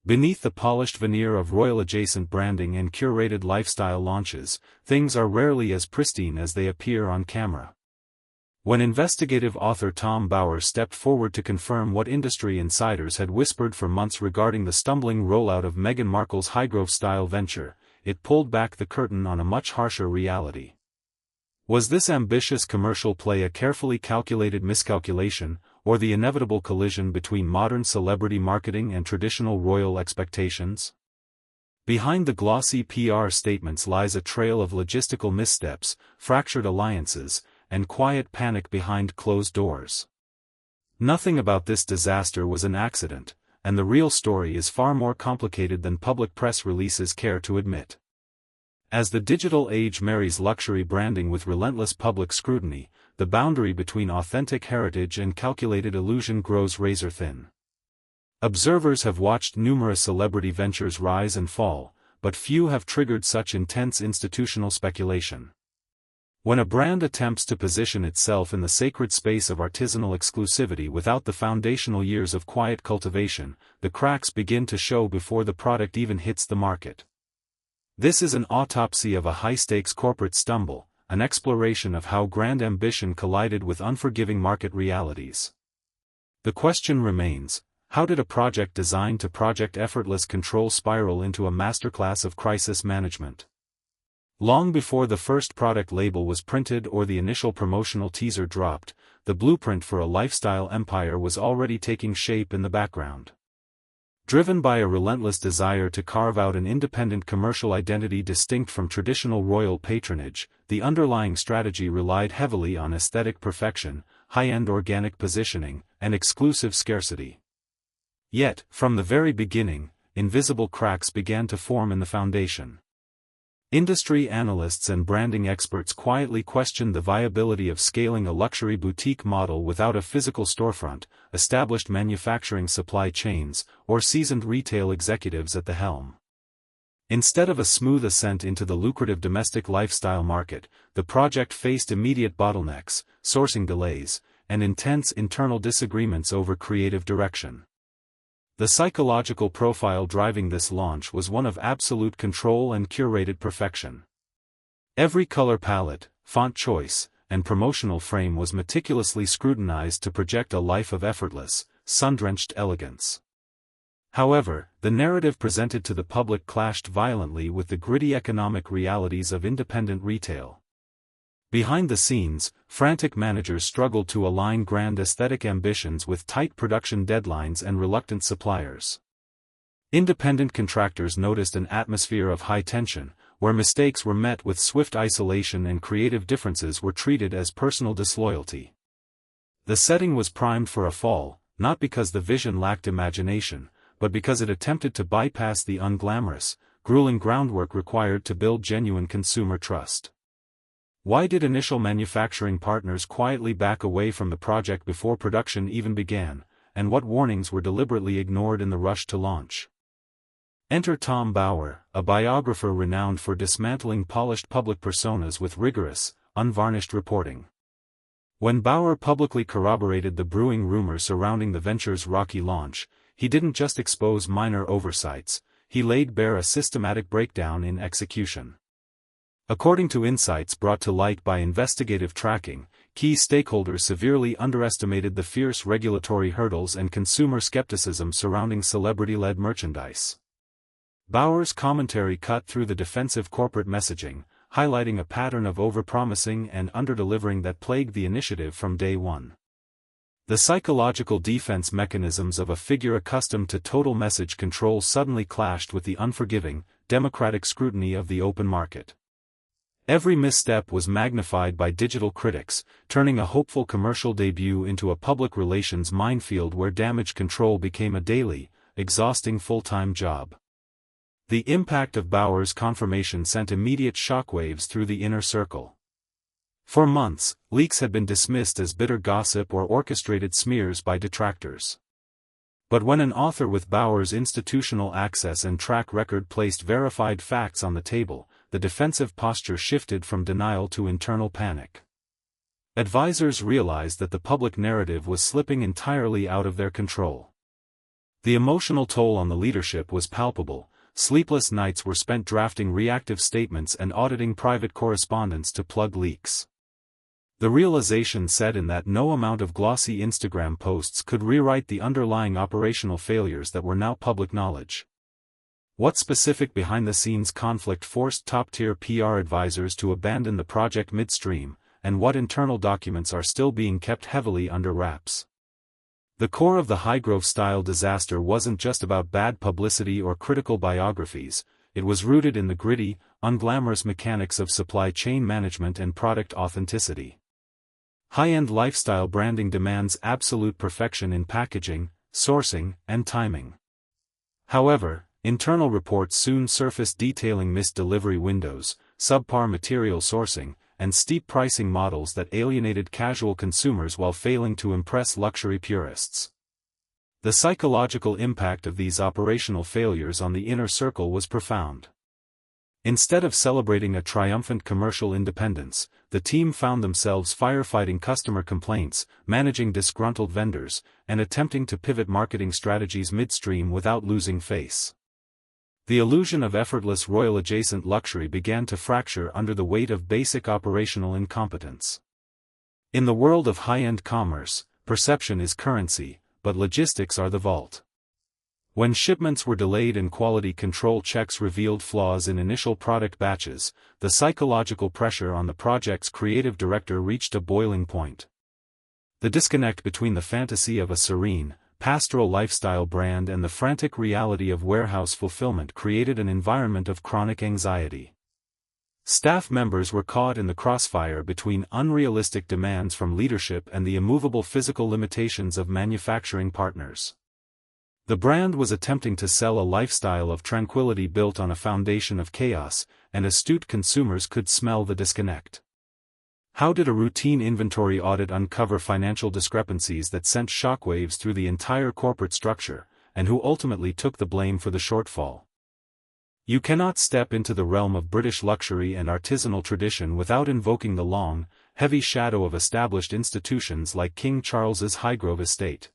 Beneath the polished veneer of royal-adjacent branding and curated lifestyle launches, things are rarely as pristine as they appear on camera. When investigative author Tom Bauer stepped forward to confirm what industry insiders had whispered for months regarding the stumbling rollout of Meghan Markle's Highgrove-style venture, it pulled back the curtain on a much harsher reality. Was this ambitious commercial play a carefully calculated miscalculation, or the inevitable collision between modern celebrity marketing and traditional royal expectations? Behind the glossy PR statements lies a trail of logistical missteps, fractured alliances, and quiet panic behind closed doors. Nothing about this disaster was an accident, and the real story is far more complicated than public press releases care to admit. As the digital age marries luxury branding with relentless public scrutiny, the boundary between authentic heritage and calculated illusion grows razor-thin. Observers have watched numerous celebrity ventures rise and fall, but few have triggered such intense institutional speculation. When a brand attempts to position itself in the sacred space of artisanal exclusivity without the foundational years of quiet cultivation, the cracks begin to show before the product even hits the market. This is an autopsy of a high-stakes corporate stumble, an exploration of how grand ambition collided with unforgiving market realities. The question remains, how did a project designed to project effortless control spiral into a masterclass of crisis management? Long before the first product label was printed or the initial promotional teaser dropped, the blueprint for a lifestyle empire was already taking shape in the background. Driven by a relentless desire to carve out an independent commercial identity distinct from traditional royal patronage, the underlying strategy relied heavily on aesthetic perfection, high-end organic positioning, and exclusive scarcity. Yet, from the very beginning, invisible cracks began to form in the foundation. Industry analysts and branding experts quietly questioned the viability of scaling a luxury boutique model without a physical storefront, established manufacturing supply chains, or seasoned retail executives at the helm. Instead of a smooth ascent into the lucrative domestic lifestyle market, the project faced immediate bottlenecks, sourcing delays, and intense internal disagreements over creative direction. The psychological profile driving this launch was one of absolute control and curated perfection. Every color palette, font choice, and promotional frame was meticulously scrutinized to project a life of effortless, sun-drenched elegance. However, the narrative presented to the public clashed violently with the gritty economic realities of independent retail. Behind the scenes, frantic managers struggled to align grand aesthetic ambitions with tight production deadlines and reluctant suppliers. Independent contractors noticed an atmosphere of high tension, where mistakes were met with swift isolation and creative differences were treated as personal disloyalty. The setting was primed for a fall, not because the vision lacked imagination, but because it attempted to bypass the unglamorous, grueling groundwork required to build genuine consumer trust. Why did initial manufacturing partners quietly back away from the project before production even began, and what warnings were deliberately ignored in the rush to launch? Enter Tom Bauer, a biographer renowned for dismantling polished public personas with rigorous, unvarnished reporting. When Bauer publicly corroborated the brewing rumors surrounding the venture's rocky launch, he didn't just expose minor oversights, he laid bare a systematic breakdown in execution. According to insights brought to light by investigative tracking, key stakeholders severely underestimated the fierce regulatory hurdles and consumer skepticism surrounding celebrity-led merchandise. Bauer's commentary cut through the defensive corporate messaging, highlighting a pattern of overpromising and underdelivering that plagued the initiative from day one. The psychological defense mechanisms of a figure accustomed to total message control suddenly clashed with the unforgiving, democratic scrutiny of the open market. Every misstep was magnified by digital critics, turning a hopeful commercial debut into a public relations minefield where damage control became a daily, exhausting full-time job. The impact of Bauer's confirmation sent immediate shockwaves through the inner circle. For months, leaks had been dismissed as bitter gossip or orchestrated smears by detractors. But when an author with Bauer's institutional access and track record placed verified facts on the table, the defensive posture shifted from denial to internal panic. Advisors realized that the public narrative was slipping entirely out of their control. The emotional toll on the leadership was palpable. Sleepless nights were spent drafting reactive statements and auditing private correspondence to plug leaks. The realization set in that no amount of glossy Instagram posts could rewrite the underlying operational failures that were now public knowledge. What specific behind-the-scenes conflict forced top-tier PR advisors to abandon the project midstream, and what internal documents are still being kept heavily under wraps? The core of the Highgrove-style disaster wasn't just about bad publicity or critical biographies, it was rooted in the gritty, unglamorous mechanics of supply chain management and product authenticity. High-end lifestyle branding demands absolute perfection in packaging, sourcing, and timing. However, internal reports soon surfaced detailing missed delivery windows, subpar material sourcing, and steep pricing models that alienated casual consumers while failing to impress luxury purists. The psychological impact of these operational failures on the inner circle was profound. Instead of celebrating a triumphant commercial independence, the team found themselves firefighting customer complaints, managing disgruntled vendors, and attempting to pivot marketing strategies midstream without losing face. The illusion of effortless royal-adjacent luxury began to fracture under the weight of basic operational incompetence. In the world of high-end commerce, perception is currency, but logistics are the vault. When shipments were delayed and quality control checks revealed flaws in initial product batches, the psychological pressure on the project's creative director reached a boiling point. The disconnect between the fantasy of a serene, pastoral lifestyle brand and the frantic reality of warehouse fulfillment created an environment of chronic anxiety. Staff members were caught in the crossfire between unrealistic demands from leadership and the immovable physical limitations of manufacturing partners. The brand was attempting to sell a lifestyle of tranquility built on a foundation of chaos, and astute consumers could smell the disconnect. How did a routine inventory audit uncover financial discrepancies that sent shockwaves through the entire corporate structure, and who ultimately took the blame for the shortfall? You cannot step into the realm of British luxury and artisanal tradition without invoking the long, heavy shadow of established institutions like King Charles's Highgrove estate.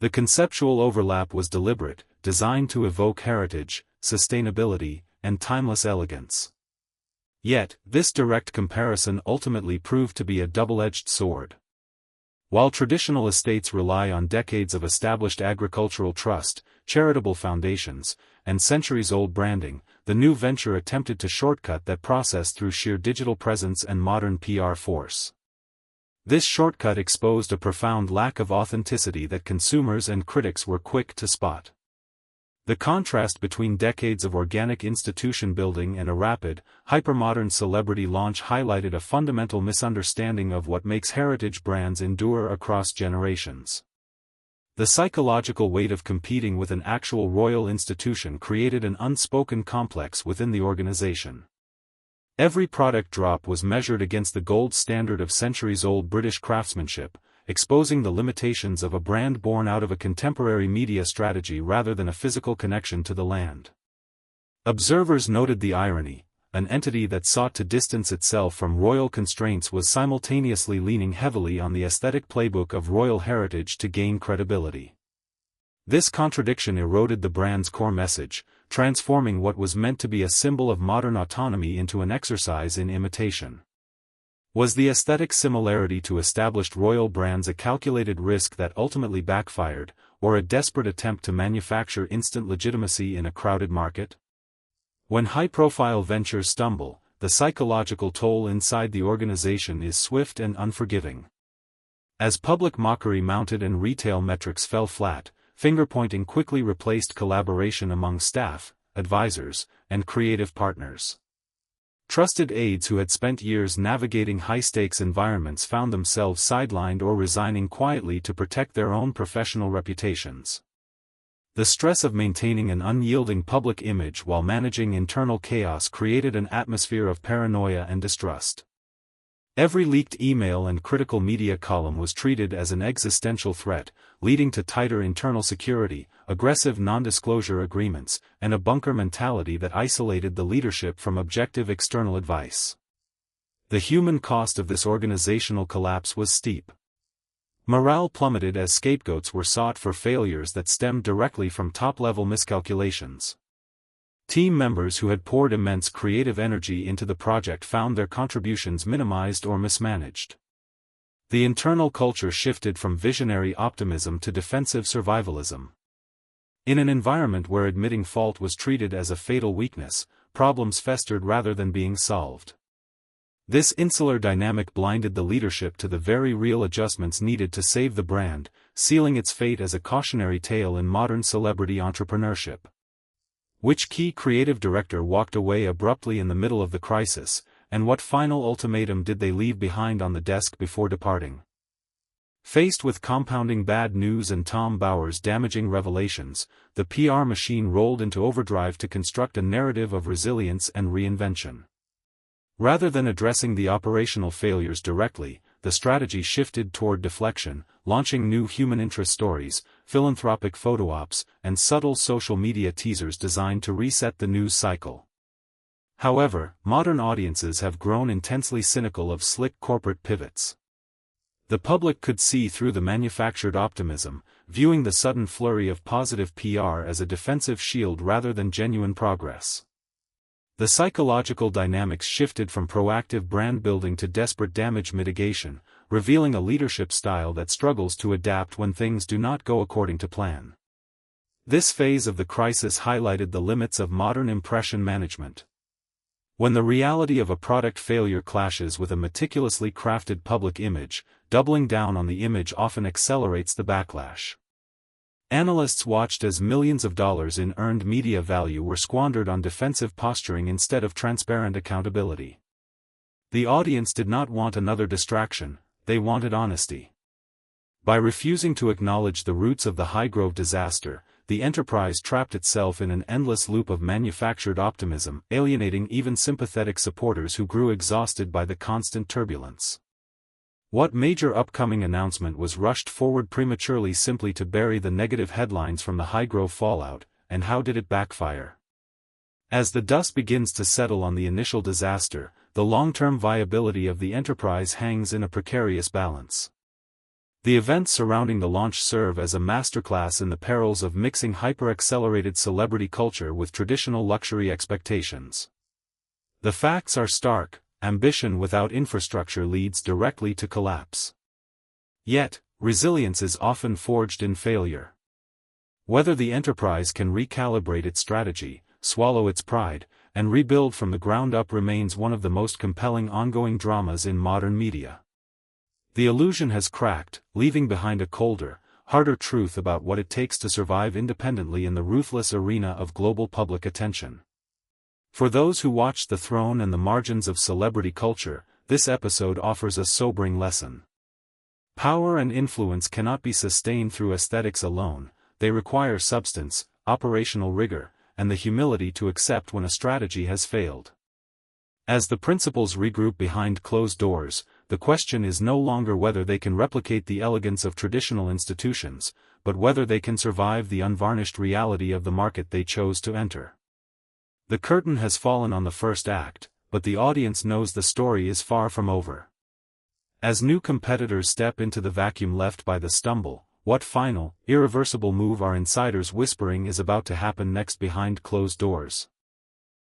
The conceptual overlap was deliberate, designed to evoke heritage, sustainability, and timeless elegance. Yet, this direct comparison ultimately proved to be a double-edged sword. While traditional estates rely on decades of established agricultural trust, charitable foundations, and centuries-old branding, the new venture attempted to shortcut that process through sheer digital presence and modern PR force. This shortcut exposed a profound lack of authenticity that consumers and critics were quick to spot. The contrast between decades of organic institution building and a rapid, hypermodern celebrity launch highlighted a fundamental misunderstanding of what makes heritage brands endure across generations. The psychological weight of competing with an actual royal institution created an unspoken complex within the organization. Every product drop was measured against the gold standard of centuries-old British craftsmanship, exposing the limitations of a brand born out of a contemporary media strategy rather than a physical connection to the land. Observers noted the irony: an entity that sought to distance itself from royal constraints was simultaneously leaning heavily on the aesthetic playbook of royal heritage to gain credibility. This contradiction eroded the brand's core message, transforming what was meant to be a symbol of modern autonomy into an exercise in imitation. Was the aesthetic similarity to established royal brands a calculated risk that ultimately backfired, or a desperate attempt to manufacture instant legitimacy in a crowded market? When high-profile ventures stumble, the psychological toll inside the organization is swift and unforgiving. As public mockery mounted and retail metrics fell flat, finger-pointing quickly replaced collaboration among staff, advisors, and creative partners. Trusted aides who had spent years navigating high-stakes environments found themselves sidelined or resigning quietly to protect their own professional reputations. The stress of maintaining an unyielding public image while managing internal chaos created an atmosphere of paranoia and distrust. Every leaked email and critical media column was treated as an existential threat, leading to tighter internal security, aggressive non-disclosure agreements, and a bunker mentality that isolated the leadership from objective external advice. The human cost of this organizational collapse was steep. Morale plummeted as scapegoats were sought for failures that stemmed directly from top-level miscalculations. Team members who had poured immense creative energy into the project found their contributions minimized or mismanaged. The internal culture shifted from visionary optimism to defensive survivalism. In an environment where admitting fault was treated as a fatal weakness, problems festered rather than being solved. This insular dynamic blinded the leadership to the very real adjustments needed to save the brand, sealing its fate as a cautionary tale in modern celebrity entrepreneurship. Which key creative director walked away abruptly in the middle of the crisis, and what final ultimatum did they leave behind on the desk before departing? Faced with compounding bad news and Tom Bauer's damaging revelations, the PR machine rolled into overdrive to construct a narrative of resilience and reinvention. Rather than addressing the operational failures directly, the strategy shifted toward deflection, launching new human interest stories, philanthropic photo ops, and subtle social media teasers designed to reset the news cycle. However, modern audiences have grown intensely cynical of slick corporate pivots. The public could see through the manufactured optimism, viewing the sudden flurry of positive PR as a defensive shield rather than genuine progress. The psychological dynamics shifted from proactive brand building to desperate damage mitigation, revealing a leadership style that struggles to adapt when things do not go according to plan. This phase of the crisis highlighted the limits of modern impression management. When the reality of a product failure clashes with a meticulously crafted public image, doubling down on the image often accelerates the backlash. Analysts watched as millions of dollars in earned media value were squandered on defensive posturing instead of transparent accountability. The audience did not want another distraction, they wanted honesty. By refusing to acknowledge the roots of the Highgrove disaster, the enterprise trapped itself in an endless loop of manufactured optimism, alienating even sympathetic supporters who grew exhausted by the constant turbulence. What major upcoming announcement was rushed forward prematurely simply to bury the negative headlines from the Highgrove fallout, and how did it backfire? As the dust begins to settle on the initial disaster, the long-term viability of the enterprise hangs in a precarious balance. The events surrounding the launch serve as a masterclass in the perils of mixing hyper-accelerated celebrity culture with traditional luxury expectations. The facts are stark. Ambition without infrastructure leads directly to collapse. Yet, resilience is often forged in failure. Whether the enterprise can recalibrate its strategy, swallow its pride, and rebuild from the ground up remains one of the most compelling ongoing dramas in modern media. The illusion has cracked, leaving behind a colder, harder truth about what it takes to survive independently in the ruthless arena of global public attention. For those who watch the throne and the margins of celebrity culture, this episode offers a sobering lesson. Power and influence cannot be sustained through aesthetics alone, they require substance, operational rigor, and the humility to accept when a strategy has failed. As the principals regroup behind closed doors, the question is no longer whether they can replicate the elegance of traditional institutions, but whether they can survive the unvarnished reality of the market they chose to enter. The curtain has fallen on the first act, but the audience knows the story is far from over. As new competitors step into the vacuum left by the stumble, what final, irreversible move are insiders whispering is about to happen next behind closed doors?